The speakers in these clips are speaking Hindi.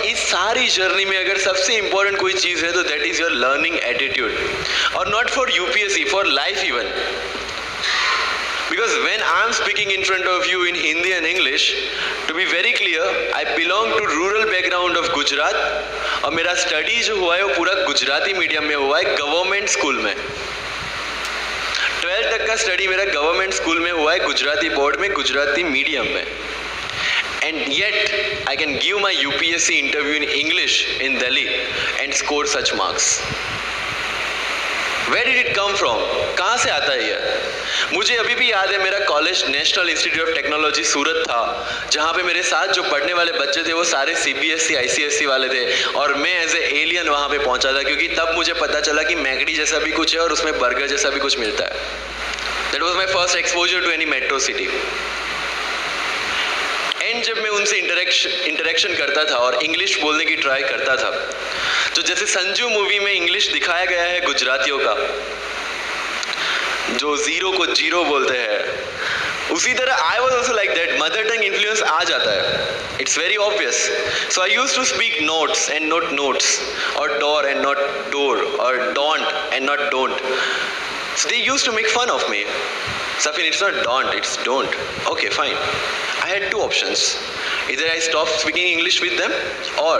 इस सारी जर्नी में अगर सबसे इंपॉर्टेंट कोई चीज है तो that is your learning attitude, और not for UPSC, for life even. Because when I am speaking in front of you in Hindi and English, to be very clear, I belong to rural background of Gujarat, और मेरा स्टडी जो हुआ है वो पूरा गुजराती मीडियम में हुआ है, गवर्नमेंट स्कूल में. 12th तक का स्टडी मेरा गवर्नमेंट स्कूल में हुआ है, गुजराती बोर्ड में, गुजराती मीडियम में. And yet I can give my UPSC interview in English in Delhi and score such marks. Where did it come from? कहाँ से आता है ये? मुझे अभी भी याद है मेरा college national institute of technology Surat था, जहाँ पे मेरे साथ जो पढ़ने वाले बच्चे थे वो सारे CBSE ICSE वाले थे, और मैं एज ए एलियन वहाँ पे पहुँचा था, क्योंकि तब मुझे पता चला कि मैकडी जैसा भी कुछ है और उसमें बर्गर जैसा भी कुछ मिलता है. That was my first exposure to any metro city. And जब मैं उनसे इंटरेक्शन करता था और इंग्लिश बोलने की ट्राई करता था, तो जैसे संजू मूवी में इंग्लिश दिखाया गया है गुजरातियों का, जो जीरो को जीरो बोलते हैं, उसी तरह I was also like that. Mother tongue influence आ जाता है, it's very obvious. So I use to speak notes and not notes, और डोर एंड नॉट डोर, और don't and not don't. So they used to make fun of me. Safin, it's not don't, it's don't. Okay, fine. I had two options. Either I stop speaking English with them or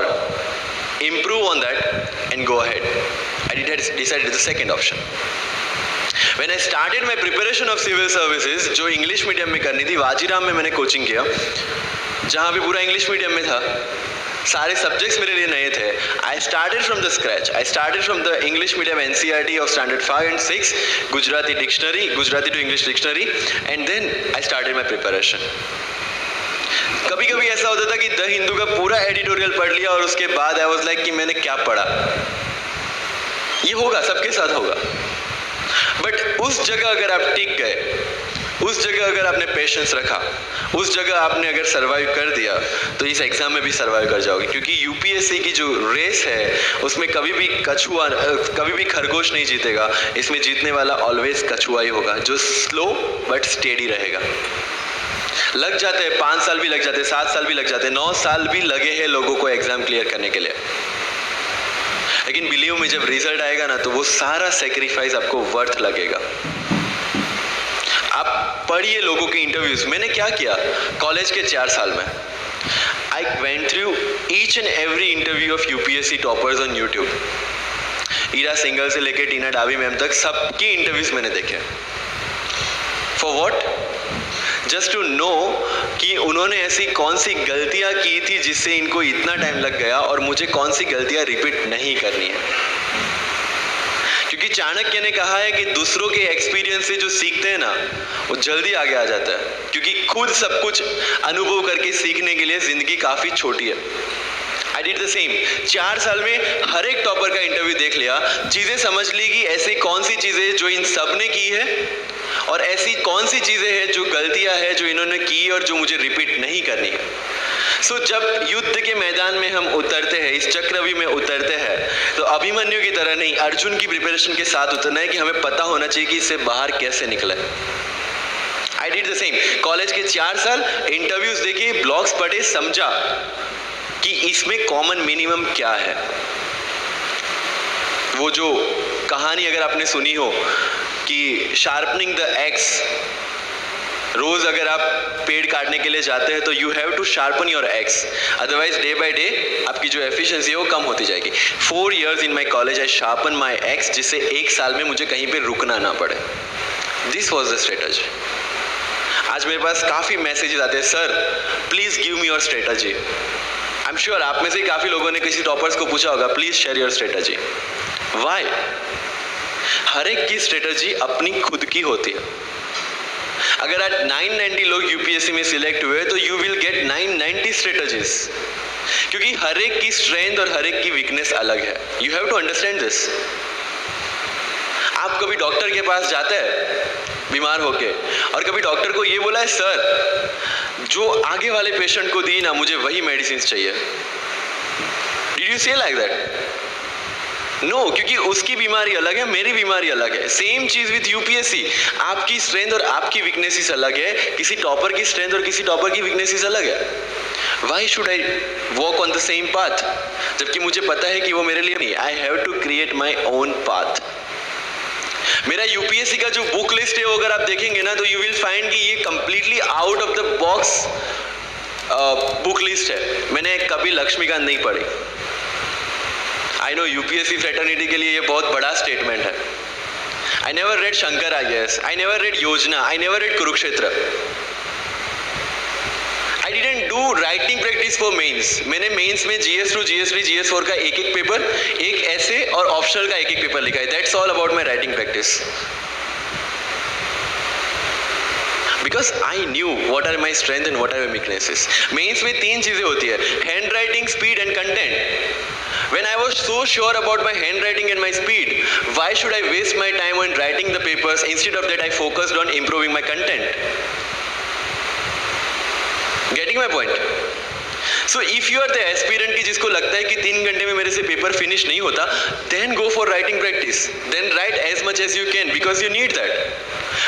improve on that and go ahead. I decided the second option. When I started my preparation of civil services, जो इंग्लिश मीडियम में करनी थी, वाजीराम में मैंने कोचिंग किया, जहाँ भी पूरा इंग्लिश मीडियम में था, सारे सब्जेक्ट्स मेरे लिए नए थे. I started from the scratch. I started from the English medium NCERT of standard 5 and 6, Gujarati dictionary, Gujarati to English dictionary, and then I started my preparation. कभी कभी ऐसा होता था कि द हिंदू का पूरा एडिटोरियल पढ़ लिया और उसके बाद आई वाज लाइक कि मैंने क्या पढ़ा. ये होगा, सबके साथ होगा. बट उस जगह अगर आप टिक गए, उस जगह अगर आपने पेशेंस रखा, उस जगह आपने अगर सर्वाइव कर दिया, तो इस एग्जाम में भी सर्वाइव कर जाओगे. क्योंकि यूपीएससी की जो रेस है उसमें कभी भी कछुआ, कभी भी खरगोश नहीं जीतेगा. इसमें जीतने वाला ऑलवेज कछुआ ही होगा, जो स्लो बट स्टेडी रहेगा. लग जाते हैं 5 साल भी लग जाते हैं, 7 साल भी लग जाते हैं, 9 साल भी लगे हैं लोगों को एग्जाम क्लियर करने के लिए. लेकिन बिलीव में जब रिजल्ट आएगा ना, तो वो सारा सेक्रीफाइस आपको वर्थ लगेगा. आप पढ़िए लोगों के इंटरव्यूज. मैंने क्या किया कॉलेज के 4 साल में, I went through each and every interview of UPSC toppers on YouTube. Ira Singhal से लेके टीना डाबी मैम तक सबकी इंटरव्यूज मैंने देखे. For what? Just to know कि उन्होंने ऐसी कौन सी गलतियां की थी जिससे इनको इतना टाइम लग गया, और मुझे कौन सी गलतियां रिपीट नहीं करनी है. क्योंकि चाणक्य ने कहा है कि दूसरों के एक्सपीरियंस से जो सीखते हैं ना, वो जल्दी आगे आ जाता है. क्योंकि खुद सब कुछ अनुभव करके सीखने के लिए जिंदगी काफी छोटी है. I did the same. 4 साल में हर एक टॉपर का इंटरव्यू देख लिया, चीजें समझ ली कि ऐसी कौन सी चीजें जो इन सब ने की है, और ऐसी कौन सी चीजें हैं जो गलतियां हैं जो इन्होंने की और जो मुझे रिपीट नहीं करनी है. सो जब युद्ध के मैदान में हम उतरते हैं, इस चक्रव्यूह में उतरते हैं, तो अभिमन्यु की तरह नहीं, अर्जुन की प्रिपरेशन के साथ उतरना है कि हमें पता होना चाहिए कि इससे बाहर कैसे निकले. I did the same. College के 4 साल इंटरव्यूज देखे, ब्लॉग्स पढ़े, समझा कि इसमें कॉमन मिनिमम क्या है. वो जो कहानी अगर आपने सुनी हो कि शार्पनिंग द एक्स, रोज अगर आप पेड़ काटने के लिए जाते हैं तो you have to sharpen your axe, otherwise day by day आपकी जो एफिशिएंसी है वो कम होती जाएगी. 4 years in my college I sharpen my x, जिससे 1 साल में मुझे कहीं पे रुकना ना पड़े. This was the strategy. आज मेरे पास काफी मैसेजेस आते हैं, sir please give me your strategy. I am sure आप में से काफी लोगों ने किसी टॉपर्स को पूछा होगा, please share your strategy. Why? हर एक की स्ट्रेटजी अपनी खुद की होती है. अगर आज 990 लोग यूपीएससी में सिलेक्ट हुए तो यू विल गेट 990 स्ट्रेटजीज, क्योंकि हर एक की स्ट्रेंथ और हर एक की वीकनेस अलग है. You have to understand this. आप कभी डॉक्टर के पास जाते हैं बीमार होके, और कभी डॉक्टर को ये बोला है, सर जो आगे वाले पेशेंट को दी ना, मुझे वही मेडिसिन चाहिए. डिड यू से लाइक दैट? नो, क्योंकि उसकी बीमारी अलग है, मेरी बीमारी अलग है. सेम चीज विथ यूपीएससी. आपकी स्ट्रेंथ और आपकी वीकनेसेस अलग है, किसी टॉपर की स्ट्रेंथ और किसी टॉपर की वीकनेसेस अलग है. Why should I walk on the same path, जबकि मुझे पता है कि वो मेरे लिए नहीं. I have to create my own path. मेरा यूपीएससी का जो बुक लिस्ट है वो अगर आप देखेंगे ना तो यू विल फाइंड कि ये completely out of the box book list है. मैंने कभी लक्ष्मीकांत नहीं पढ़ी. आई नो यूपीएससी फ्रेटर्निटी के लिए ये बहुत बड़ा स्टेटमेंट है. I never read Shankar IAS, I never read Yojana, I never read Kurukshetra. I didn't do writing practice for mains. मैंने मेंस में GS2, GS3, GS4 का एक एक पेपर, एक ऐसे और ऑप्शनल का एक एक पेपर लिखा है. That's all about my writing practice. Because I knew what are my strength and what are my weaknesses. Mains में 3 चीजें होती है, hand writing, speed and content. When I was so sure about my handwriting and my speed, why should I waste my time on writing the papers? Instead of that, I focused on improving my content. Getting my point? So if you are the aspirant की जिसको लगता है कि 3 घंटे में मेरे से पेपर फिनिश नहीं होता, then go for writing practice. Then write as much as you can because you need that.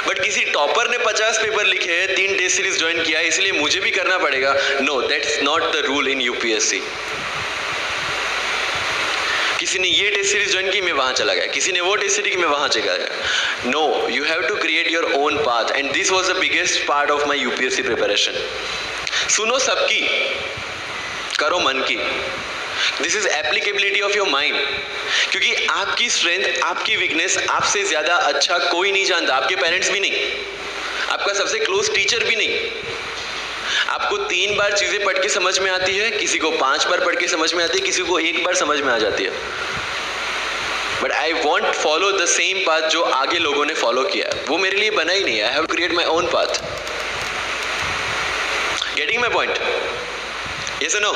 But किसी टॉपर ने 50 पेपर लिखे हैं, 3 टेस्ट सीरीज ज्वाइन किया है, इसलिए मुझे भी करना पड़ेगा. No, that's not the rule in UPSC. किसी ने ये टेस्ट सीरीज ज्वाइन की, मैं वहां चला गया. किसी ने वो टेस्ट सीरीज की, मैं वहां चला गया. No, you have to create your own path and this was the biggest part of my UPSC preparation. सुनो सबकी, करो मन की. This is applicability of your mind. क्योंकि आपकी स्ट्रेंथ, आपकी वीकनेस आपसे ज्यादा अच्छा कोई नहीं जानता. आपके पेरेंट्स भी नहीं, आपका सबसे क्लोज टीचर भी नहीं. आपको 3 बार चीजें पढ़ के समझ में आती है, किसी को 5 बार पढ़ के समझ में आती है, किसी को 1 बार समझ में आ जाती है. But I want follow the same path जो आगे लोगों ने फॉलो किया. वो मेरे लिए बना ही नहीं है. I have create my own path. Getting my point? Yes और नो?